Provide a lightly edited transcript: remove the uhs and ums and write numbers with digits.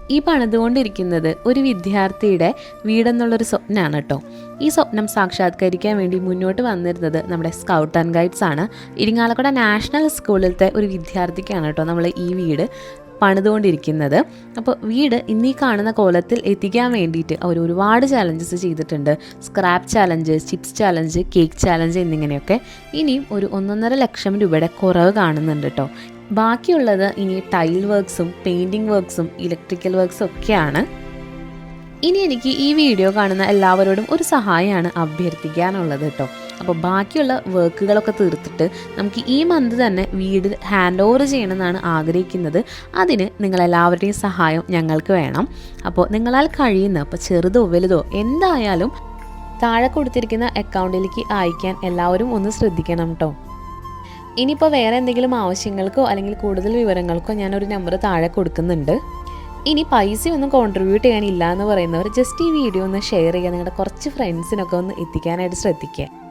ഈ പണിതുകൊണ്ടിരിക്കുന്നത് ഒരു വിദ്യാർത്ഥിയുടെ വീടെന്നുള്ളൊരു സ്വപ്നമാണ് കേട്ടോ. ഈ സ്വപ്നം സാക്ഷാത്കരിക്കാൻ വേണ്ടി മുന്നോട്ട് വന്നിരുന്നത് നമ്മുടെ സ്കൗട്ട് ആൻഡ് ഗൈഡ്സ് ആണ്. ഇരിങ്ങാലക്കുട നാഷണൽ സ്കൂളിലത്തെ ഒരു വിദ്യാർത്ഥിക്കാണ് കേട്ടോ നമ്മൾ ഈ വീട് പണിതുകൊണ്ടിരിക്കുന്നത്. അപ്പോൾ വീട് ഇന്നീ കാണുന്ന കോലത്തിൽ എത്തിക്കാൻ വേണ്ടിയിട്ട് അവർ ഒരുപാട് ചാലഞ്ചസ് ചെയ്തിട്ടുണ്ട്. Scrap challenge, chips challenge, cake challenge എന്നിങ്ങനെയൊക്കെ. ഇനിയും ഒരു 1.5 ലക്ഷം രൂപയുടെ കുറവ് കാണുന്നുണ്ട് കേട്ടോ. ബാക്കിയുള്ളത് ഇനി ടൈൽ വർക്ക്സും പെയിൻറ്റിങ് വർക്ക്സും ഇലക്ട്രിക്കൽ വർക്ക്സും ഒക്കെയാണ്. ഇനി എനിക്ക് ഈ വീഡിയോ കാണുന്ന എല്ലാവരോടും ഒരു സഹായമാണ് അഭ്യർത്ഥിക്കാനുള്ളത് കേട്ടോ. അപ്പോൾ ബാക്കിയുള്ള വർക്കുകളൊക്കെ തീർത്തിട്ട് നമുക്ക് ഈ മന്ത് തന്നെ വീട് ഹാൻഡ് ഓവർ ചെയ്യണമെന്നാണ് ആഗ്രഹിക്കുന്നത്. അതിന് നിങ്ങളെല്ലാവരുടെയും സഹായം ഞങ്ങൾക്ക് വേണം. അപ്പോൾ നിങ്ങളാൽ കഴിയുന്ന, അപ്പോൾ ചെറുതോ വലുതോ എന്തായാലും താഴെ കൊടുത്തിരിക്കുന്ന അക്കൗണ്ടിലേക്ക് അയക്കാൻ എല്ലാവരും ഒന്ന് ശ്രദ്ധിക്കണം കേട്ടോ. ഇനിയിപ്പോൾ വേറെ എന്തെങ്കിലും ആവശ്യങ്ങൾക്കോ അല്ലെങ്കിൽ കൂടുതൽ വിവരങ്ങൾക്കോ ഞാനൊരു നമ്പർ താഴെ കൊടുക്കുന്നുണ്ട്. ഇനി പൈസയൊന്നും കോൺട്രിബ്യൂട്ട് ചെയ്യാനില്ല എന്ന് പറയുന്നവർ ജസ്റ്റ് ഈ വീഡിയോ ഒന്ന് ഷെയർ ചെയ്യുക, നിങ്ങളുടെ കുറച്ച് ഫ്രണ്ട്സിനൊക്കെ ഒന്ന് എത്തിക്കാനായിട്ട് ശ്രദ്ധിക്കുക.